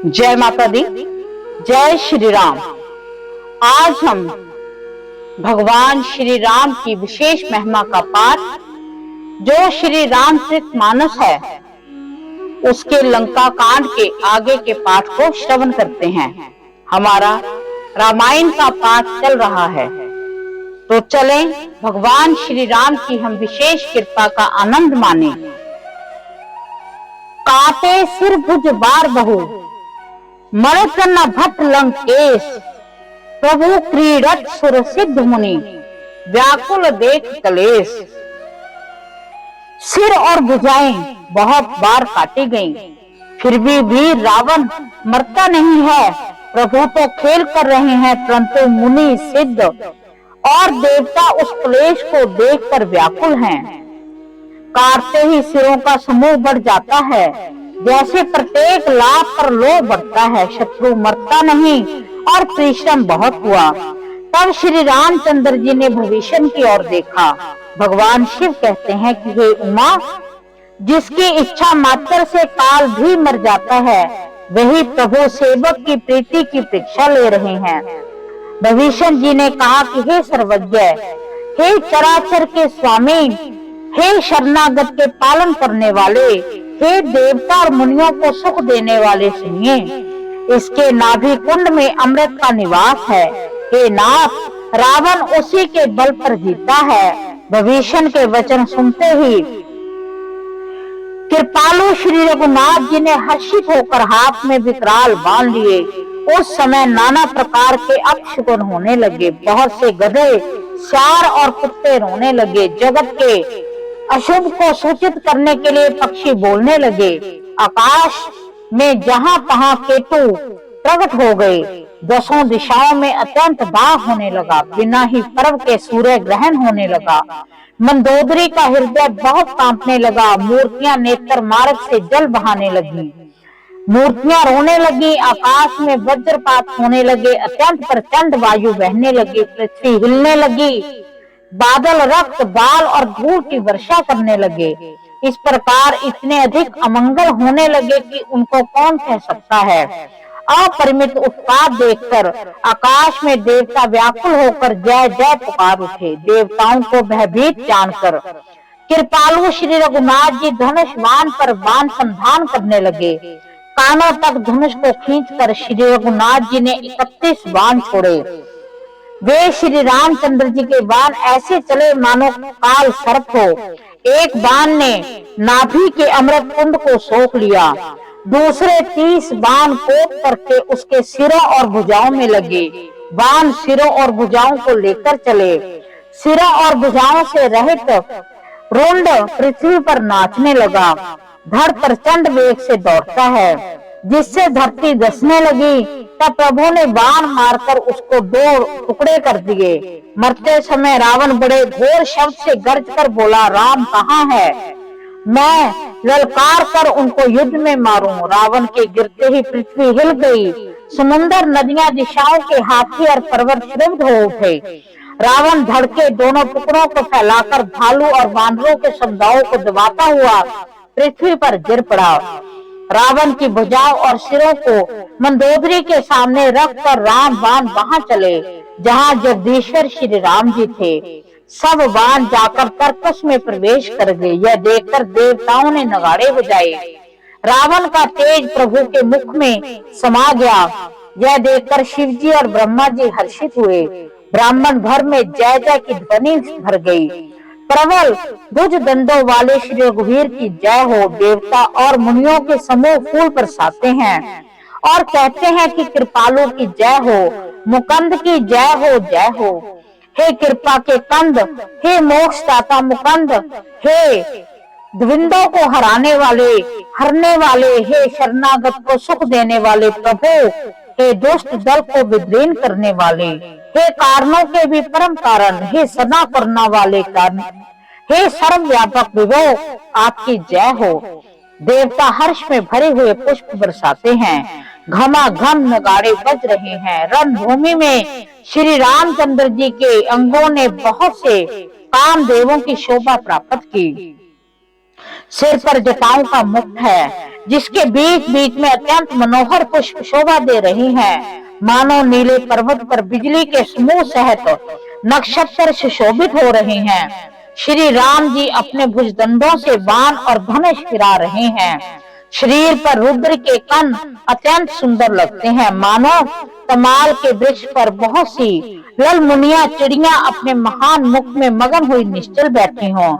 जय माता दी, जय श्री राम। आज हम भगवान श्री राम की विशेष महिमा का पाठ, जो श्री रामचरितमानस है, उसके लंका कांड के आगे के पाठ को श्रवण करते हैं। हमारा रामायण का पाठ चल रहा है, तो चलें भगवान श्री राम की हम विशेष कृपा का आनंद माने। काटे सिर भुज बार बहु, मरकन भट्ट लंकेश, प्रभु क्रीडत सुर सिद्ध मुनि, व्याकुल देख कलेश। सिर और भुजाएं बहुत बार काटी गईं, फिर भी रावण मरता नहीं है। प्रभु तो खेल कर रहे हैं, परंतु मुनि, सिद्ध और देवता उस क्लेश को देखकर व्याकुल हैं। काटते ही सिरों का समूह बढ़ जाता है, जैसे प्रत्येक लाभ पर लोभ बढ़ता है। शत्रु मरता नहीं और परिश्रम बहुत हुआ। तब श्री रामचंद्र जी ने भविष्य की ओर देखा। भगवान शिव कहते हैं कि हे उमा, जिसकी इच्छा मात्र से काल भी मर जाता है, वही प्रभु सेवक की प्रीति की परीक्षा ले रहे हैं। भविष्य जी ने कहा कि हे सर्वज्ञ, हे चराचर के स्वामी, हे शरणागत के पालन करने वाले, हे देवता और मुनियों को सुख देने वाले, सुनिए, इसके नाभि कुंड में अमृत का निवास है। हे नाथ, रावण उसी के बल पर जीता है। भविष्य के वचन सुनते ही कृपालु श्री रघुनाथ जी ने हर्षित होकर हाथ में विकराल बांध लिए। उस समय नाना प्रकार के अपशकुन होने लगे। बहुत से गधे, सियार और कुत्ते रोने लगे। जगत के अशुभ को सूचित करने के लिए पक्षी बोलने लगे। आकाश में जहां तहां केतु प्रकट हो गए। दसों दिशाओं में अत्यंत दाह होने लगा। बिना ही पर्व के सूर्य ग्रहण होने लगा। मंदोदरी का हृदय बहुत कांपने लगा। मूर्तियां नेत्र मार्ग से जल बहाने लगी। मूर्तियां रोने लगी। आकाश में वज्रपात होने लगे। अत्यंत प्रचंड वायु बहने लगी। पृथ्वी हिलने लगी। बादल रक्त, बाल और धूल की वर्षा करने लगे। इस प्रकार इतने अधिक अमंगल होने लगे कि उनको कौन कह सकता है। अपरिमित उत्पात देखकर आकाश में देवता व्याकुल होकर जय जय पुकार उठे। देवताओं को भयभीत जानकर कृपालु श्री रघुनाथ जी धनुष बाण पर बाण संधान करने लगे। कानों तक धनुष को खींचकर श्री रघुनाथ जी ने 31 बाण छोड़े। वे श्री रामचंद्र जी के बाण ऐसे चले मानो काल सर्प हो। एक बाण ने नाभि के अमृत कुंड को सोख लिया। दूसरे 30 बाण कोप करके उसके सिरों और भुजाओं में लगे। बाण सिरों और भुजाओं को लेकर चले। सिरों और भुजाओं से रहित रुंड पृथ्वी पर नाचने लगा। धड़ प्रचंड वेग से दौड़ता है, जिससे धरती धंसने लगी। तब प्रभु ने बाण मारकर उसको 2 टुकड़े कर दिए। मरते समय रावण बड़े घोर शब्द से गर्ज कर बोला, राम कहाँ है? मैं ललकार कर उनको युद्ध में मारूं। रावण के गिरते ही पृथ्वी हिल गई। समुद्र, नदियां, दिशाओं के हाथी और पर्वत श्रुद्ध हो उठे। रावण धड़के दोनों टुकड़ों को फैलाकर भालू और बानरों के समुदायों को दबाता हुआ पृथ्वी पर गिर पड़ा। रावण की भुजाओं और सिरों को मंदोदरी के सामने रखकर राम बाण वहां चले जहां जगदीश्वर श्री राम जी थे। सब बाण जाकर तर्कस में प्रवेश कर गए। यह देखकर देवताओं ने नगाड़े बजाए। रावण का तेज प्रभु के मुख में समा गया। यह देखकर शिव जी और ब्रह्मा जी हर्षित हुए। ब्राह्मण घर में जय जय की ध्वनि भर गई। प्रबल भुज दंडों वाले श्री रघुवीर की जय हो। देवता और मुनियों के समूह फूल बरसाते हैं और कहते हैं कि कृपालु की जय हो, मुकंद की जय हो, जय हो। हे कृपा के कंद, हे मोक्षदाता मुकंद, हे द्विंदों को हरने वाले, हे शरणागत को सुख देने वाले प्रभु, हे दुष्ट दल को विदीर्ण करने वाले, हे कारणों के भी परम कारण, हे सदा करना वाले कारण, हे सर्वव्यापक विभो, आपकी जय हो। देवता हर्ष में भरे हुए पुष्प बरसाते हैं। घमाघम नगाड़े बज रहे हैं। रणभूमि में श्री रामचंद्र जी के अंगों ने बहुत से कामदेवों की शोभा प्राप्त की। सिर पर जटाओं का मुकुट है, जिसके बीच बीच में अत्यंत मनोहर पुष्प शोभा दे रही हैं, मानो नीले पर्वत पर बिजली के समूह सहित नक्षत्र सुशोभित हो रहे हैं। श्री राम जी अपने भुजदंडों से बाण और धनुष फिरा रहे हैं। शरीर पर रुद्र के कण अत्यंत सुंदर लगते हैं, मानो तमाल के वृक्ष पर बहुत सी लल मुनिया चिड़िया अपने महान मुख में मगन हुई निश्चल बैठी हों।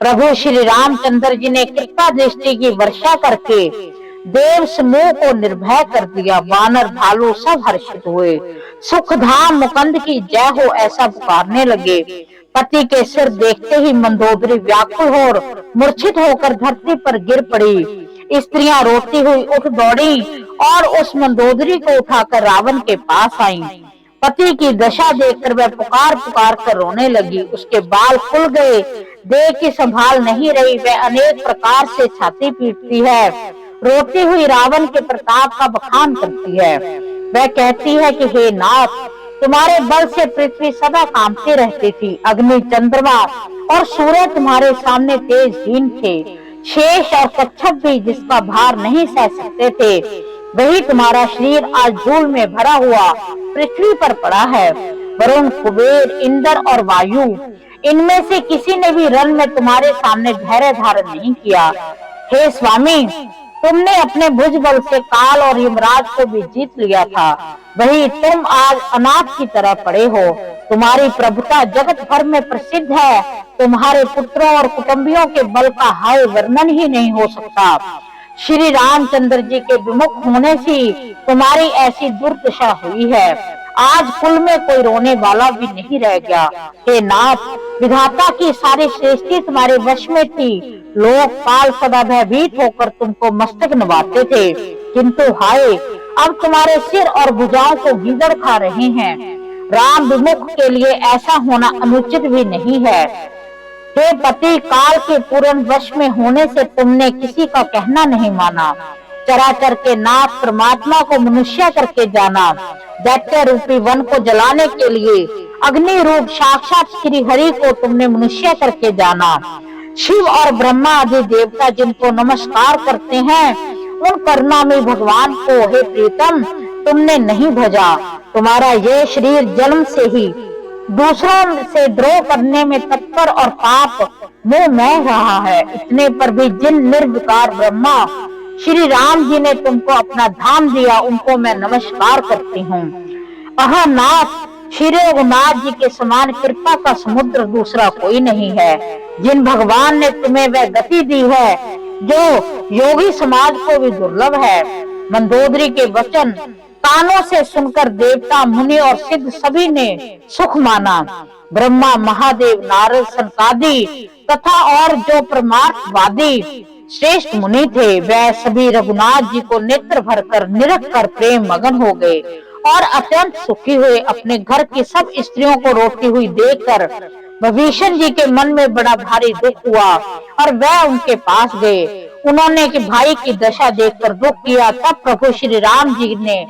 प्रभु श्री रामचंद्र जी ने कृपा दृष्टि की वर्षा करके देव समूह को निर्भय कर दिया। वानर भालू सब हर्षित हुए, सुख धाम मुकंद की जय हो ऐसा पुकारने लगे। पति के सिर देखते ही मंदोदरी व्याकुल और मूर्छित होकर धरती पर गिर पड़ी। स्त्रियां रोती हुई उठ दौड़ी और उस मंदोदरी को उठाकर रावण के पास आईं। पति की दशा देखकर वह पुकार पुकार कर रोने लगी। उसके बाल खुल गए, देह की संभाल नहीं रही। वह अनेक प्रकार से छाती पीटती है, रोती हुई रावण के प्रताप का बखान करती है। वह कहती है कि हे नाथ, तुम्हारे बल से पृथ्वी सदा कांपती रहती थी। अग्नि, चंद्रमा और सूर्य तुम्हारे सामने तेजहीन थे। शेष और कच्छप भी जिसका भार नहीं सह सकते थे, वही तुम्हारा शरीर आज धूल में भरा हुआ पृथ्वी पर पड़ा है। वरुण, कुबेर, इंद्र और वायु, इनमें से किसी ने भी रण में तुम्हारे सामने धैर्य धारण नहीं किया। हे स्वामी, तुमने अपने भुज बल से काल और यमराज को भी जीत लिया था, वही तुम आज अनाथ की तरह पड़े हो। तुम्हारी प्रभुता जगत भर में प्रसिद्ध है। तुम्हारे पुत्रों और कुटुंबियों के बल का हाय वर्णन ही नहीं हो सकता। श्री रामचंद्र जी के विमुख होने से तुम्हारी ऐसी दुर्दशा हुई है। आज कुल में कोई रोने वाला भी नहीं रह गया। हे नाथ, विधाता की सारी सृष्टि तुम्हारे वश में थी। लोग काल सदा भयभीत होकर तुमको मस्तक नवाते थे, किंतु हाय, अब तुम्हारे सिर और भुजाओं को गीदड़ खा रहे हैं। राम विमुख के लिए ऐसा होना अनुचित भी नहीं है। हे पति, काल के पूर्ण वश में होने से तुमने किसी का कहना नहीं माना। चराचर के नाथ परमात्मा को मनुष्य करके जाना। दैत्य रूपी वन को जलाने के लिए अग्नि रूप साक्षात श्री हरि को तुमने मनुष्य करके जाना। शिव और ब्रह्मा आदि देवता जिनको नमस्कार करते हैं, उन करुणामयी भगवान को हे प्रीतम तुमने नहीं भजा। तुम्हारा ये शरीर जन्म से ही दूसरों से द्रोह करने में तत्पर और पाप मुंह में रहा है। इतने पर भी जिन निर्विकार ब्रह्मा श्री राम जी ने तुमको अपना धाम दिया, उनको मैं नमस्कार करती हूँ। नाथ, श्री रघुनाथ जी के समान कृपा का समुद्र दूसरा कोई नहीं है। जिन भगवान ने तुम्हें वह गति दी है जो योगी समाज को भी दुर्लभ है। मंदोदरी के वचन कानों से सुनकर देवता, मुनि और सिद्ध सभी ने सुख माना। ब्रह्मा, महादेव, नारद, सनकादि तथा और जो परमार्थवादी श्रेष्ठ मुनि थे, वह सभी रघुनाथ जी को नेत्र भरकर निरख कर प्रेम मगन हो गए और अत्यंत सुखी हुए। अपने घर की सब स्त्रियों को रोती हुई देखकर विभीषण जी के मन में बड़ा भारी दुख हुआ और वह उनके पास गए। उन्होंने कि भाई की दशा देखकर दुख किया। तब प्रभु श्री राम जी ने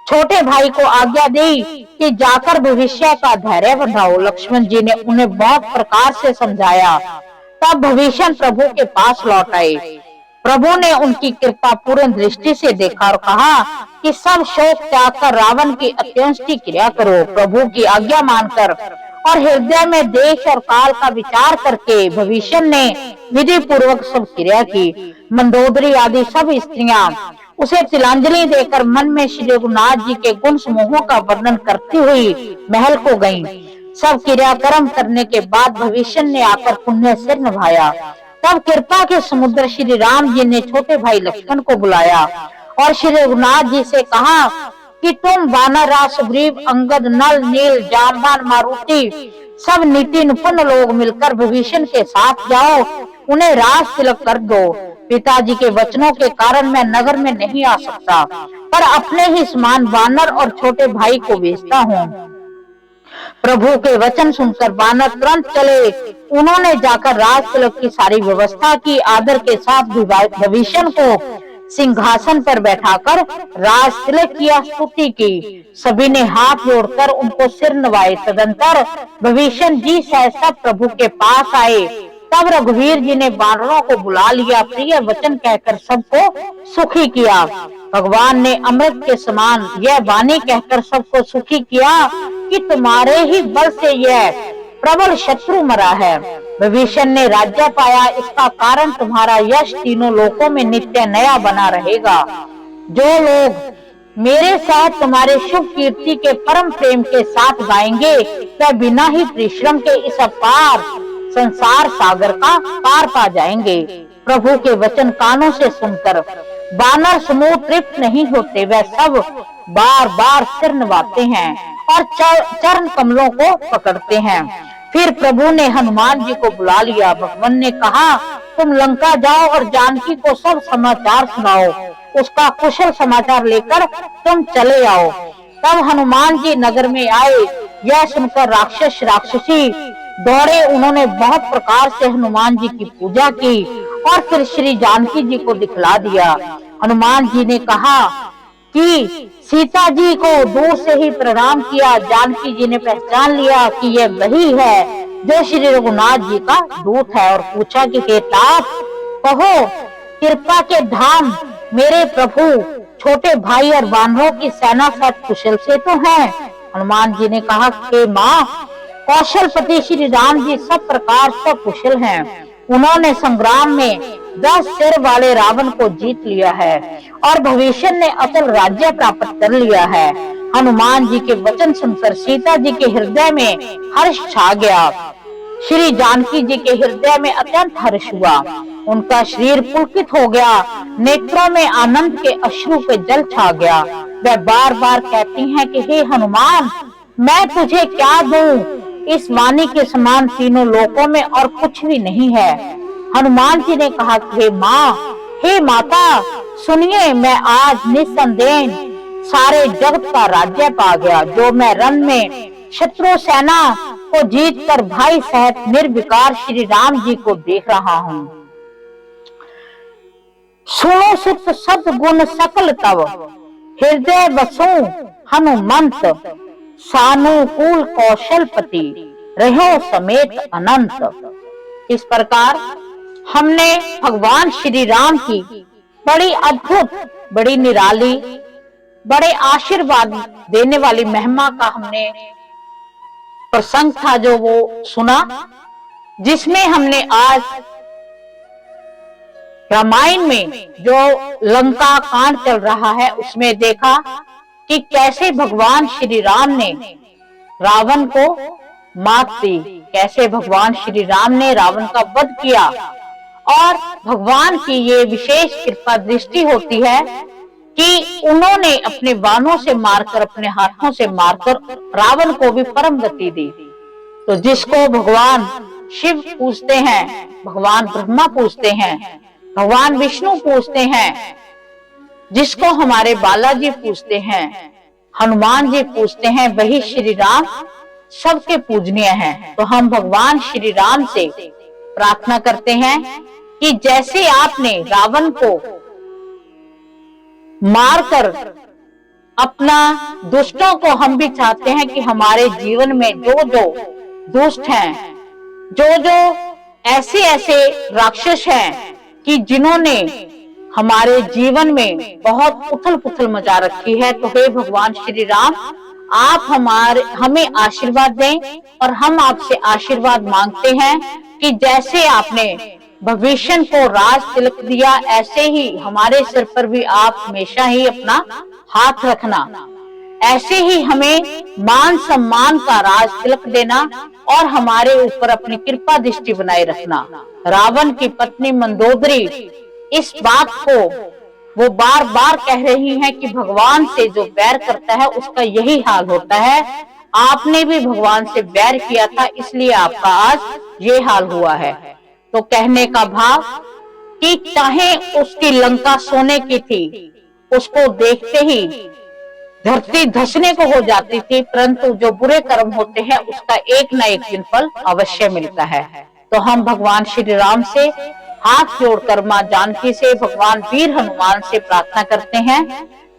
छोटे भाई को आज्ञा दी कि जाकर भविष्य का धैर्य बढ़ाओ। लक्ष्मण जी ने उन्हें बहुत प्रकार से समझाया। तब विभीषण प्रभु के पास लौट आए। प्रभु ने उनकी कृपा पूर्ण दृष्टि से देखा और कहा कि सब शोक त्याग कर रावण की अत्यंत क्रिया करो। प्रभु की आज्ञा मानकर और हृदय में देश और काल का विचार करके विभीषण ने विधि पूर्वक सब क्रिया की। मंदोदरी आदि सब स्त्रियां उसे तिलांजलि देकर मन में श्री रघुनाथ जी के गुण समूहों का वर्णन करती हुई महल को गईं। सब क्रियाक्रम करने के बाद विभीषण ने आकर पुण्य सिर निभाया। तब कृपा के समुद्र श्री राम जी ने छोटे भाई लक्ष्मण को बुलाया और श्री रघुनाथ जी से कहा कि तुम वानर, सुग्रीव, अंगद, नल, नील, जामवान, मारुति सब नीति निपुण लोग मिलकर विभीषण के साथ जाओ, उन्हें राज तिलक कर दो। पिताजी के वचनों के कारण मैं नगर में नहीं आ सकता, पर अपने ही समान वानर और छोटे भाई को भेजता हूँ। प्रभु के वचन सुनकर वानर तुरंत चले। उन्होंने जाकर राज तिलक की सारी व्यवस्था की। आदर के साथ विभीषण को सिंहासन पर बैठाकर राज तिलक किया, स्तुति की। सभी ने हाथ जोड़कर उनको सिर नवाए। तदंतर विभीषण जी सहसा प्रभु के पास आए तब रघुवीर जी ने वानरों को बुला लिया, प्रिय वचन कहकर सबको सुखी किया। भगवान ने अमृत के समान यह वाणी कहकर सबको सुखी किया कि तुम्हारे ही बल से यह प्रबल शत्रु मरा है। विभीषण ने राज्य पाया, इसका कारण तुम्हारा यश तीनों लोकों में नित्य नया बना रहेगा। जो लोग मेरे साथ तुम्हारे शुभ कीर्ति के परम प्रेम के साथ गाएंगे, वह बिना ही परिश्रम के इस अपार संसार सागर का पार पा जाएंगे। प्रभु के वचन कानों से सुनकर वानर समूह तृप्त नहीं होते, वह सब बार बार सिर नवाते हैं और चरण कमलों को पकड़ते हैं। फिर प्रभु ने हनुमान जी को बुला लिया। भगवान ने कहा, तुम लंका जाओ और जानकी को सब समाचार सुनाओ, उसका कुशल समाचार लेकर तुम चले आओ। तब हनुमान जी नगर में आए। यह सुनकर राक्षस राक्षसी दौड़े। उन्होंने बहुत प्रकार से हनुमान जी की पूजा की और फिर श्री जानकी जी को दिखला दिया। हनुमान जी ने कहा कि सीता जी को दूर से ही प्रणाम किया। जानकी जी ने पहचान लिया कि यह वही है जो श्री रघुनाथ जी का दूत है और पूछा कि हे तात, कहो कृपा के धाम मेरे प्रभु, छोटे भाई और वानरों की सेना सब कुशल से तो है। हनुमान जी ने कहा कि माँ, कौशलपति श्री राम जी सब प्रकार से कुशल हैं। उन्होंने संग्राम में 10 सिर वाले रावण को जीत लिया है और भविष्य ने अचल राज्य प्राप्त कर लिया है। हनुमान जी के वचन सुनकर सीता जी के हृदय में हर्ष छा गया। श्री जानकी जी के हृदय में अत्यंत हर्ष हुआ। उनका शरीर पुलकित हो गया, नेत्रों में आनंद के अश्रु पे जल छा गया। वह बार बार कहती हैं कि हे हनुमान, मैं तुझे क्या दूं? इस वाणी के समान तीनों लोकों में और कुछ भी नहीं है। हनुमान जी ने कहा कि हे माँ, हे माता, सुनिए, मैं आज निसंदेह सारे जगत का राज्य पा गया। जो मैं रण में शत्रु सेना को जीत कर भाई सहित निर्विकार श्री राम जी को देख रहा हूँ। सुनो सुत सद्गुण सकल तव, हृदय बसु हनुमंत, सानुकूल कौशलपति, रहो समेत अनंत। इस प्रकार हमने भगवान श्री राम की बड़ी अद्भुत, बड़ी निराली, बड़े आशीर्वाद देने वाली महिमा का हमने प्रसंग था जो वो सुना, जिसमें हमने आज रामायण में जो लंका कांड चल रहा है उसमें देखा कि कैसे भगवान श्री राम ने रावण को मात दी, कैसे भगवान श्री राम ने रावण का वध किया। और भगवान की ये विशेष कृपा दृष्टि होती है कि उन्होंने अपने बाणों से मारकर, अपने हाथों से मारकर रावण को भी परम गति दी। तो जिसको भगवान शिव पूजते हैं, भगवान ब्रह्मा पूजते हैं, भगवान विष्णु पूजते हैं, जिसको हमारे बालाजी पूजते हैं, हनुमान जी पूजते हैं, वही श्री राम सबके पूजनीय हैं। तो हम भगवान श्री राम से प्रार्थना करते हैं कि जैसे आपने रावण को मारकर अपना दुष्टों को, हम भी चाहते हैं कि हमारे जीवन में जो जो दुष्ट हैं, जो जो ऐसे ऐसे राक्षस हैं कि जिन्होंने हमारे जीवन में बहुत उथल पुथल मचा रखी है, तो हे भगवान श्री राम, आप हमें आशीर्वाद दें और हम आपसे आशीर्वाद मांगते हैं कि जैसे आपने भविष्य को राज तिलक दिया, ऐसे ही हमारे सिर पर भी आप हमेशा ही अपना हाथ रखना, ऐसे ही हमें मान सम्मान का राज तिलक देना और हमारे ऊपर अपनी कृपा दृष्टि बनाए रखना। रावण की पत्नी मंदोदरी इस बात को वो बार बार कह रही हैं कि भगवान से जो बैर करता है उसका यही हाल होता है। आपने भी भगवान से बैर किया था, इसलिए आपका आज ये हाल हुआ है। तो कहने का भाव कि चाहे उसकी लंका सोने की थी, उसको देखते ही धरती धसने को हो जाती थी, परंतु जो बुरे कर्म होते हैं उसका एक ना एक दिन फल अवश्य मिलता है। तो हम भगवान श्री राम से हाथ जोड़कर मां जानकी से, भगवान वीर हनुमान से प्रार्थना करते हैं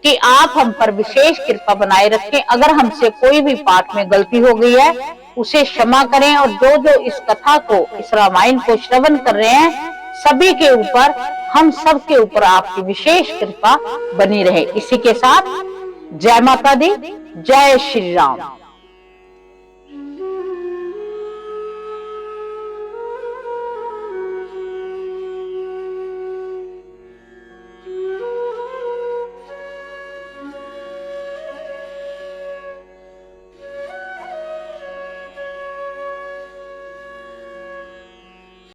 कि आप हम पर विशेष कृपा बनाए रखें। अगर हमसे कोई भी पाठ में गलती हो गई है उसे क्षमा करें, और जो जो इस कथा को, इस रामायण को श्रवण कर रहे हैं, सभी के ऊपर, हम सब के ऊपर आपकी विशेष कृपा बनी रहे। इसी के साथ जय माता दी, जय श्री राम।